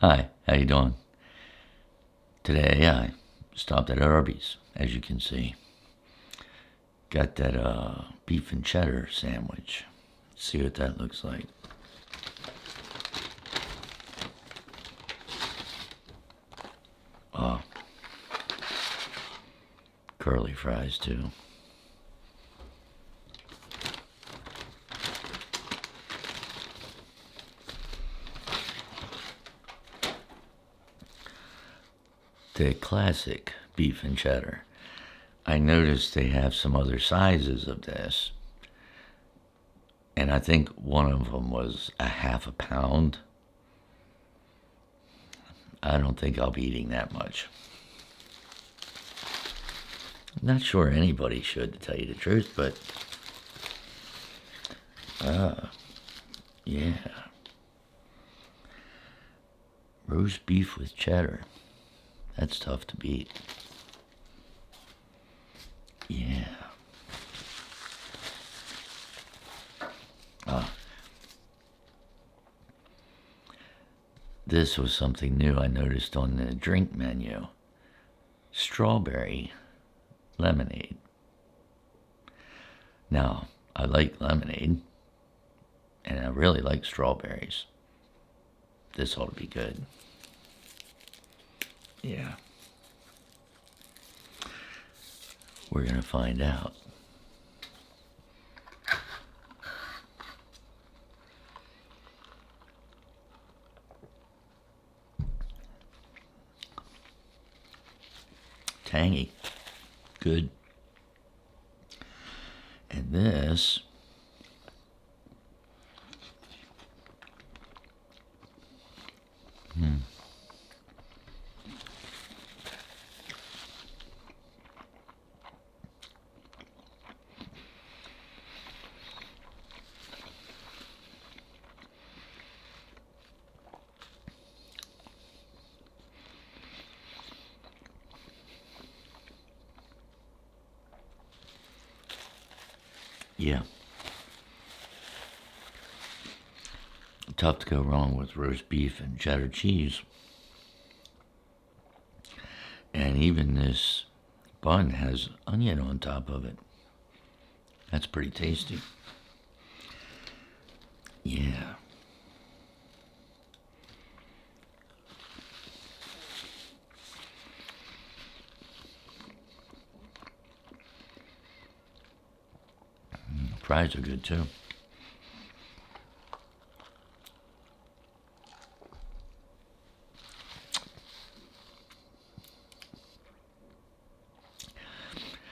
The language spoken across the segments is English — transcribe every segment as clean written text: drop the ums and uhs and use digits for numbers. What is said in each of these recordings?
Hi, how you doing? Today I stopped at Arby's, as you can see. Got that beef and cheddar sandwich. Let's see what that looks like. Oh, curly fries too. The classic beef and cheddar. I noticed they have some other sizes of this, and I think one of them was a half a pound. I don't think I'll be eating that much. Not sure anybody should, to tell you the truth, but yeah. Roast beef with cheddar. That's tough to beat. Yeah. This was something new I noticed on the drink menu. Strawberry lemonade. Now, I like lemonade, and I really like strawberries. This ought to be good. Yeah. We're going to find out. Tangy. Good. And this yeah. Tough to go wrong with roast beef and cheddar cheese. And even this bun has onion on top of it. That's pretty tasty. Yeah. Fries are good too.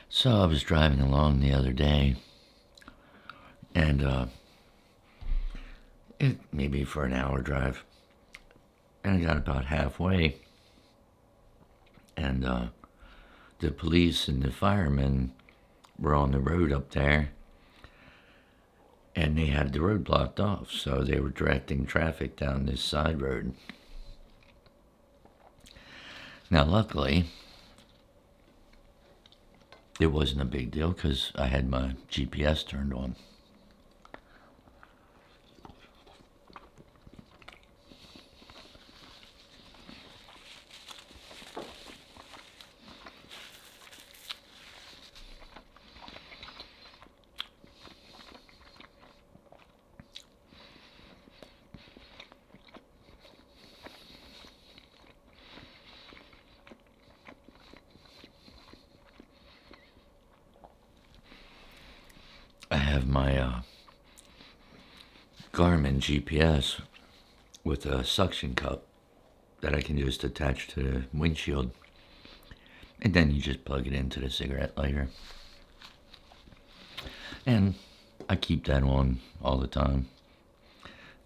So I was driving along the other day, and maybe for an hour drive, and I got about halfway, and the police and the firemen were on the road up there, and they had the road blocked off, so they were directing traffic down this side road. Now, luckily, it wasn't a big deal because I had my GPS turned on. I have my Garmin GPS with a suction cup that I can just attach to the windshield. And then you just plug it into the cigarette lighter. And I keep that on all the time.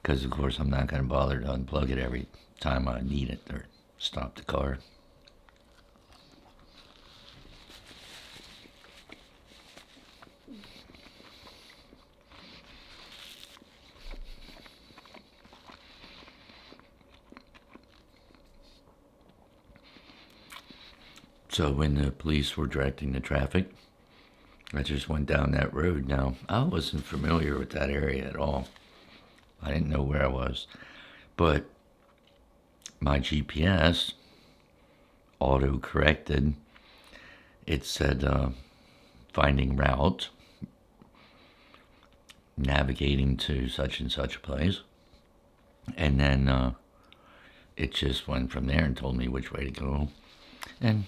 Because, of course, I'm not going to bother to unplug it every time I need it or stop the car. So when the police were directing the traffic, I just went down that road. Now, I wasn't familiar with that area at all. I didn't know where I was. But my GPS auto corrected. It said finding route, navigating to such and such a place. And then it just went from there and told me which way to go. And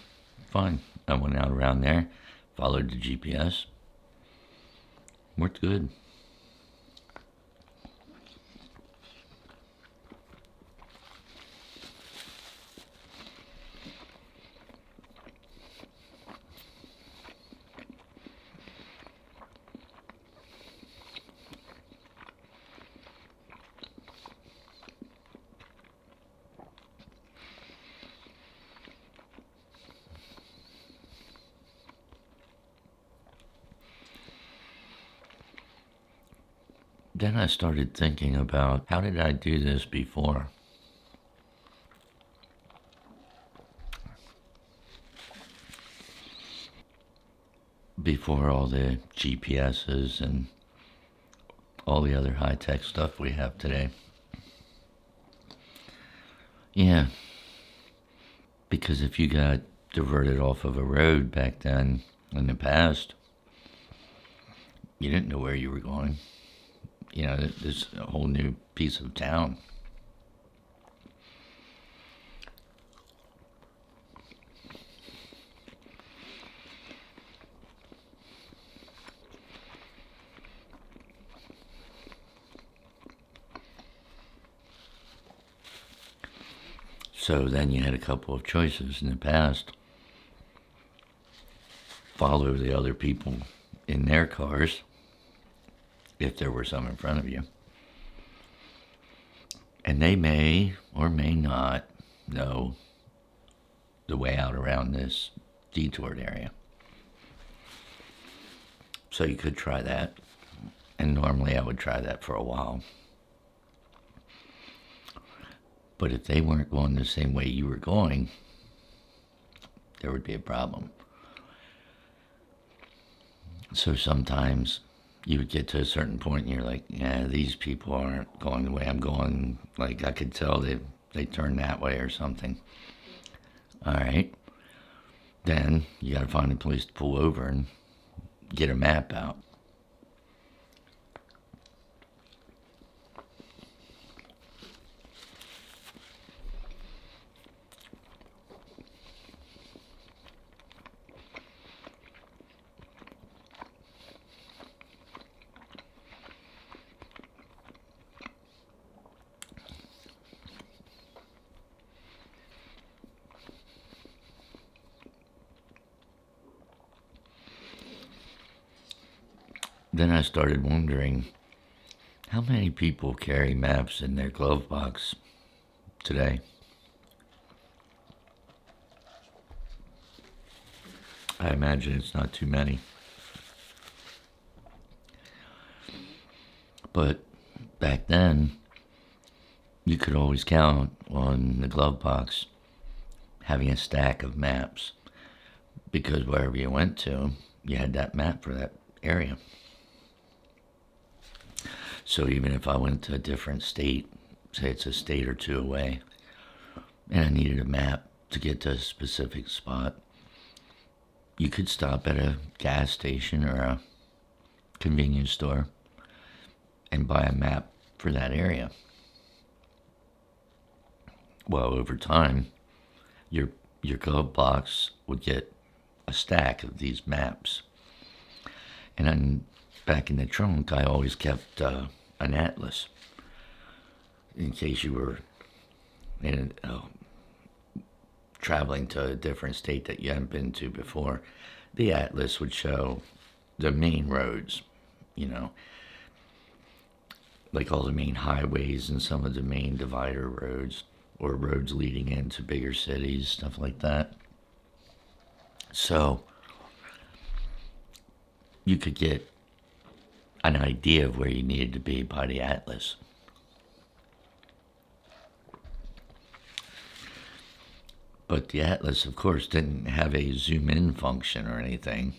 fine. I went out around there, followed the GPS. Worked good. Then I started thinking about how did I do this before? Before all the GPSs and all the other high-tech stuff we have today. Yeah, because if you got diverted off of a road back then in the past, you didn't know where you were going. You know, there's a whole new piece of town. So then you had a couple of choices in the past. Follow the other people in their cars, if there were some in front of you. And they may or may not know the way out around this detoured area. So you could try that. And normally I would try that for a while. But if they weren't going the same way you were going, there would be a problem. So sometimes you would get to a certain point and you're like, yeah, these people aren't going the way I'm going. Like I could tell they turned that way or something. All right. Then you got to find a place to pull over and get a map out. Then I started wondering, how many people carry maps in their glove box today? I imagine it's not too many. But back then, you could always count on the glove box having a stack of maps, because wherever you went to, you had that map for that area. So even if I went to a different state, say it's a state or two away, and I needed a map to get to a specific spot, you could stop at a gas station or a convenience store and buy a map for that area. Well, over time, your glove box would get a stack of these maps. And then back in the trunk, I always kept an atlas in case you were traveling to a different state that you hadn't been to before. The atlas would show the main roads, like all the main highways and some of the main divider roads or roads leading into bigger cities, stuff like that. So you could get an idea of where you needed to be by the atlas. But the atlas, of course, didn't have a zoom in function or anything.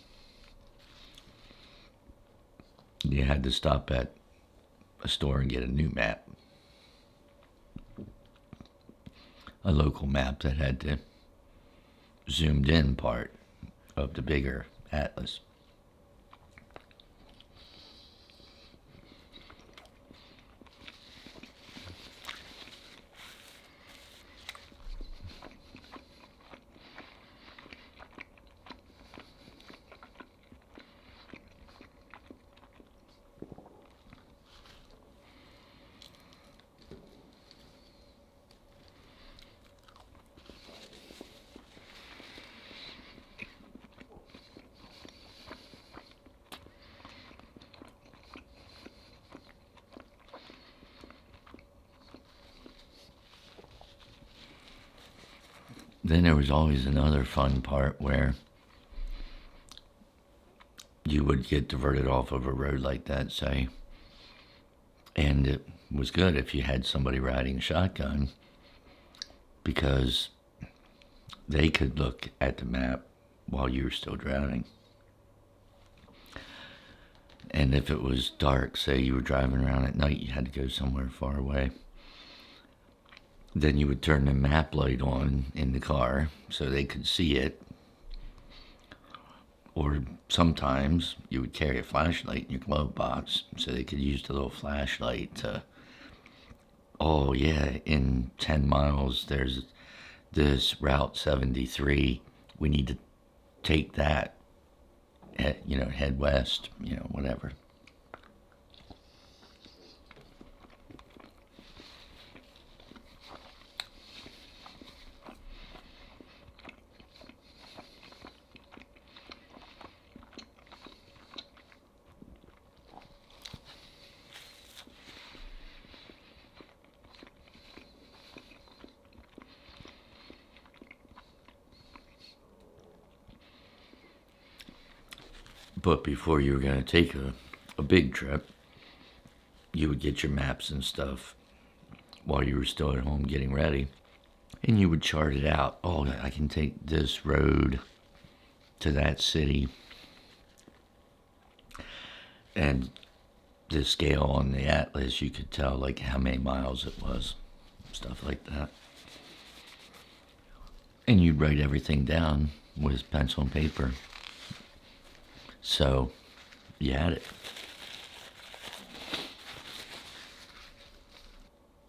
You had to stop at a store and get a new map. a local map that had the zoomed in part of the bigger atlas. Then there was always another fun part where you would get diverted off of a road like that, say, and it was good if you had somebody riding shotgun because they could look at the map while you were still driving. And if it was dark, say you were driving around at night, you had to go somewhere far away, then you would turn the map light on in the car so they could see it. Or sometimes you would carry a flashlight in your glove box so they could use the little flashlight to, oh yeah, in 10 miles there's this Route 73. We need to take that, head west, whatever. But before you were going to take a big trip, you would get your maps and stuff while you were still at home getting ready. And you would chart it out. Oh, I can take this road to that city. And the scale on the atlas, you could tell like how many miles it was. Stuff like that. And you'd write everything down with pencil and paper. So, you had it.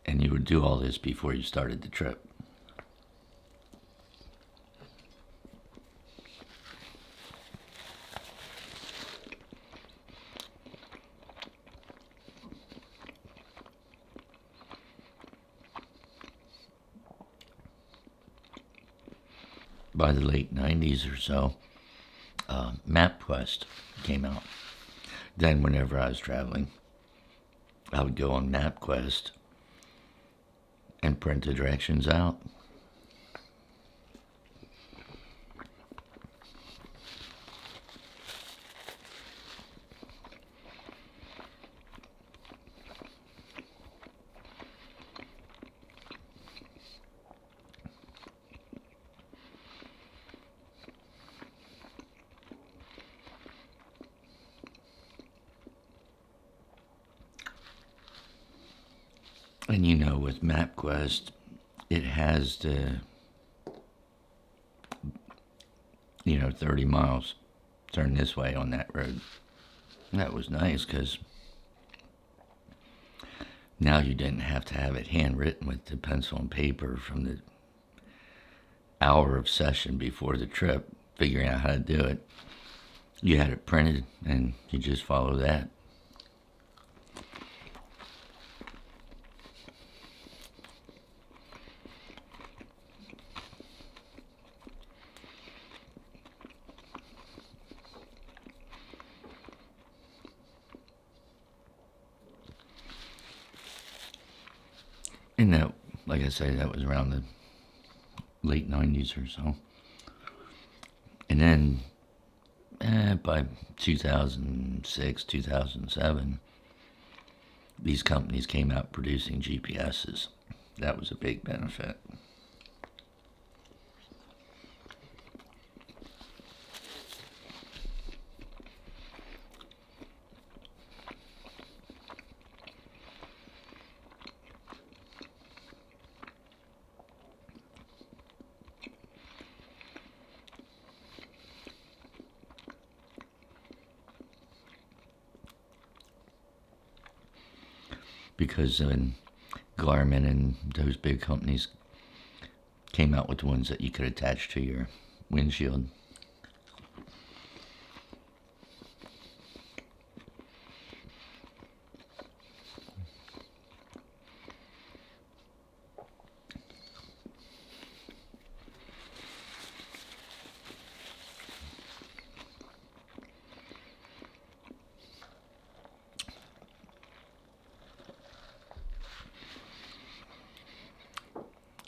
And you would do all this before you started the trip. By the late 90s or so, MapQuest came out. Then whenever I was traveling, I would go on MapQuest and print the directions out. And with MapQuest, it has the, 30 miles, turn this way on that road. And that was nice because now you didn't have to have it handwritten with the pencil and paper from the hour of session before the trip, figuring out how to do it. You had it printed and you just follow that. And that, like I say, that was around the late 90s or so. And then by 2006, 2007, these companies came out producing GPSs. That was a big benefit. because when Garmin and those big companies came out with ones that you could attach to your windshield.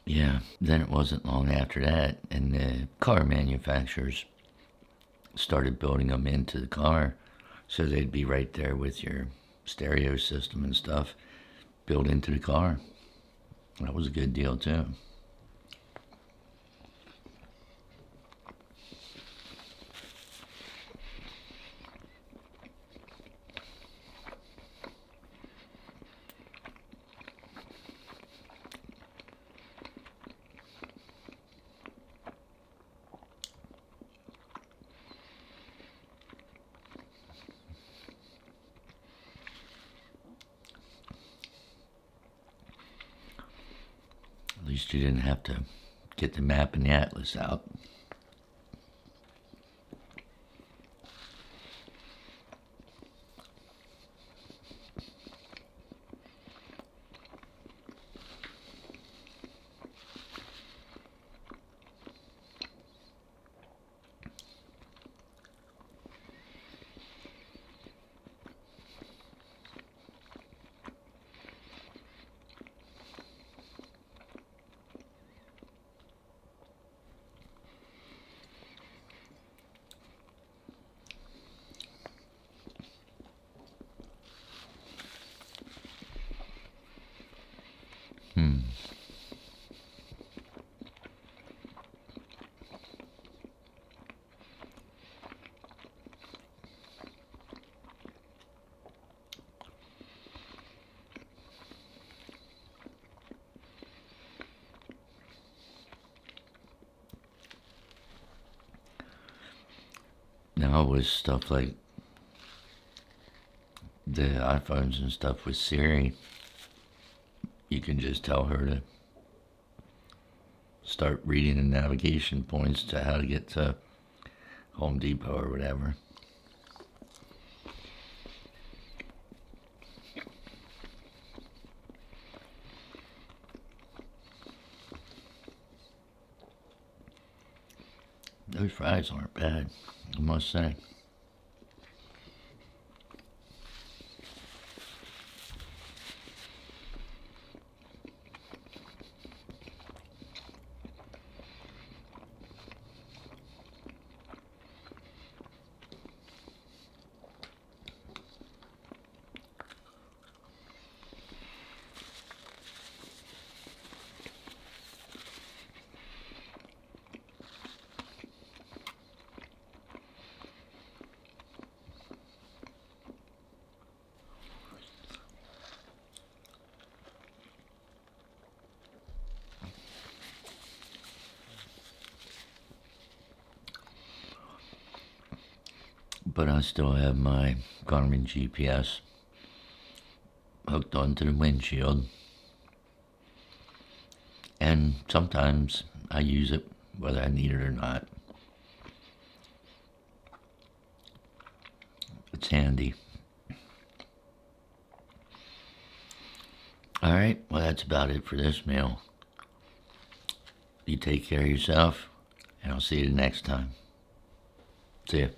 Yeah, then it wasn't long after that, and the car manufacturers started building them into the car, so they'd be right there with your stereo system and stuff built into the car. That was a good deal too. At least you didn't have to get the map and the atlas out. Now with stuff like the iPhones and stuff with Siri, you can just tell her to start reading the navigation points to how to get to Home Depot or whatever. Those fries aren't bad, I must say. But I still have my Garmin GPS hooked onto the windshield, and sometimes I use it whether I need it or not. It's handy. Alright, well, that's about it for this meal. You take care of yourself, and I'll see you the next time. See ya.